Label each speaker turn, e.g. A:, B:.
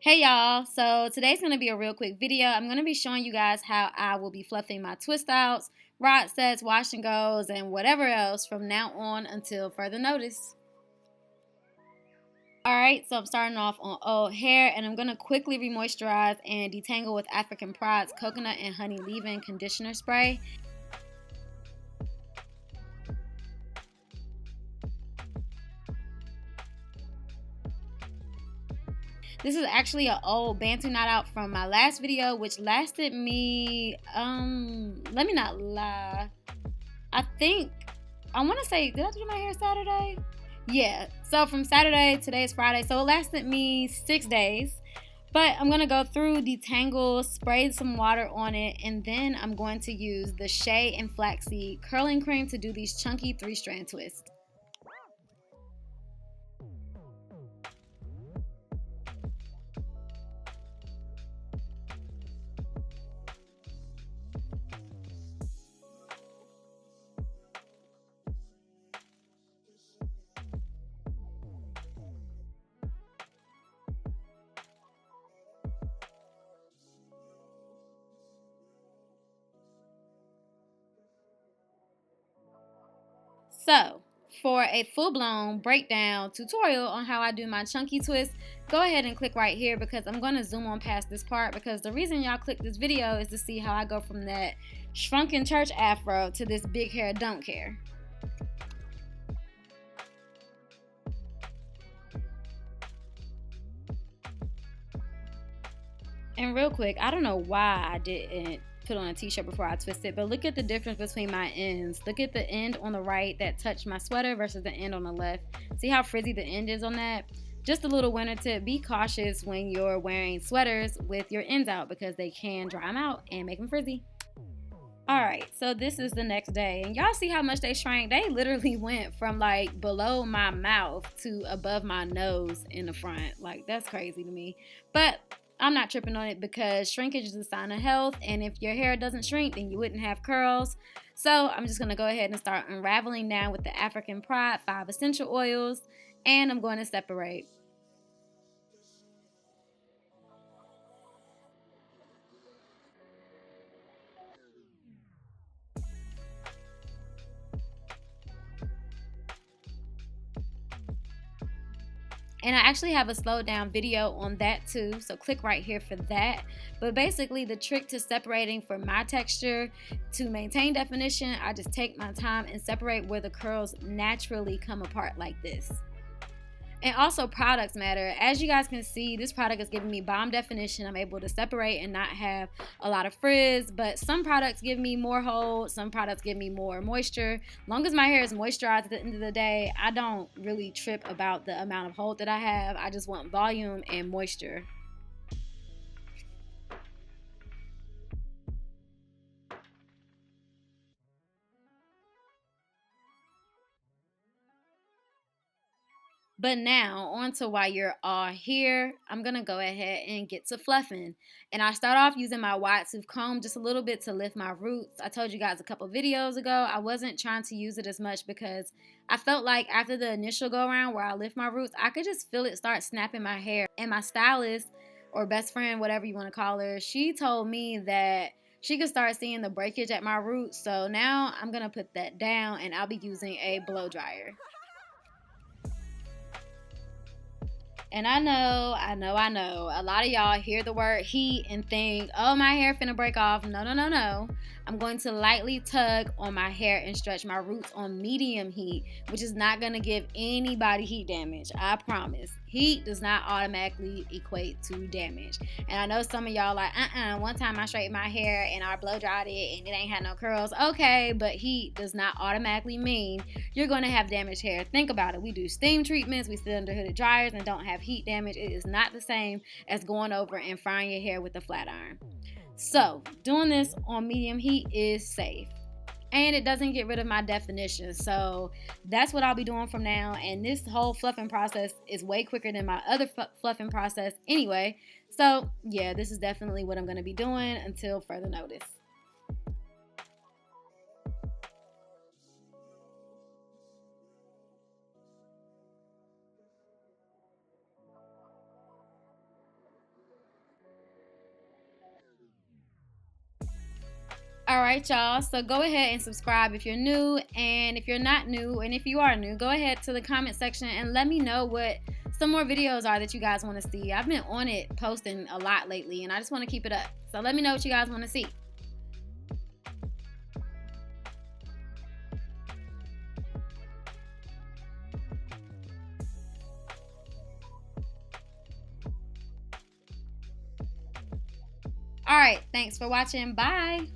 A: Hey y'all, so today's going to be a real quick video. I'm going to be showing you guys how I will be fluffing my twist outs, rod sets, wash and goes, and whatever else from now on until further notice. Alright, so I'm starting off on old hair, and I'm going to quickly re-moisturize and detangle with African Pride's Coconut and Honey Leave-In Conditioner Spray. This is actually an old Bantu knot out from my last video, which lasted me, let me not lie. I want to say, did I do my hair Saturday? Yeah, so from Saturday, today is Friday, so it lasted me 6 days. But I'm going to go through, detangle, spray some water on it, and then I'm going to use the Shea and Flaxseed curling cream to do these chunky 3-strand twists. So, for a full-blown breakdown tutorial on how I do my chunky twist, go ahead and click right here because I'm going to zoom on past this part, because the reason y'all click this video is to see how I go from that shrunken church afro to this big hair don't care. And real quick, I don't know why I didn't put on a t-shirt before I twist it, but look at the difference between my ends. Look at the end on the right that touched my sweater versus the end on the left. See how frizzy the end is on that? Just a little winter tip, be cautious when you're wearing sweaters with your ends out because they can dry them out and make them frizzy. Alright, so this is the next day, and y'all see how much they shrank? They literally went from like below my mouth to above my nose in the front. Like, that's crazy to me. But I'm not tripping on it because shrinkage is a sign of health, and if your hair doesn't shrink, then you wouldn't have curls. So I'm just going to go ahead and start unraveling now with the African Pride 5 essential oils, and I'm going to separate. And I actually have a slowed down video on that too, so click right here for that. But basically, the trick to separating for my texture, to maintain definition, I just take my time and separate where the curls naturally come apart like this. And also, products matter. As you guys can see, this product is giving me bomb definition. I'm able to separate and not have a lot of frizz, but some products give me more hold, some products give me more moisture. Long as my hair is moisturized at the end of the day, I don't really trip about the amount of hold that I have. I just want volume and moisture. But now, on to why you're all here. I'm going to go ahead and get to fluffing. And I start off using my wide tooth comb just a little bit to lift my roots. I told you guys a couple videos ago I wasn't trying to use it as much because I felt like after the initial go around where I lift my roots, I could just feel it start snapping my hair. And my stylist, or best friend, whatever you want to call her, she told me that she could start seeing the breakage at my roots. So now I'm going to put that down, and I'll be using a blow dryer. And I know, a lot of y'all hear the word heat and think, oh, my hair finna break off. No, no, no, no. I'm going to lightly tug on my hair and stretch my roots on medium heat, which is not gonna give anybody heat damage. I promise. Heat does not automatically equate to damage. And I know some of y'all like, one time I straightened my hair and I blow dried it and it ain't had no curls. Okay, but heat does not automatically mean you're gonna have damaged hair. Think about it. We do steam treatments, we sit under hooded dryers and don't have heat damage. It is not the same as going over and frying your hair with a flat iron. So doing this on medium heat is safe, and it doesn't get rid of my definition. So that's what I'll be doing from now, and this whole fluffing process is way quicker than my other fluffing process anyway. So yeah, this is definitely what I'm going to be doing until further notice. All right, y'all. So go ahead and subscribe if you're new. And if you're not new, and if you are new, go ahead to the comment section and let me know what some more videos are that you guys want to see. I've been on it posting a lot lately, and I just want to keep it up. So let me know what you guys want to see. All right. Thanks for watching. Bye.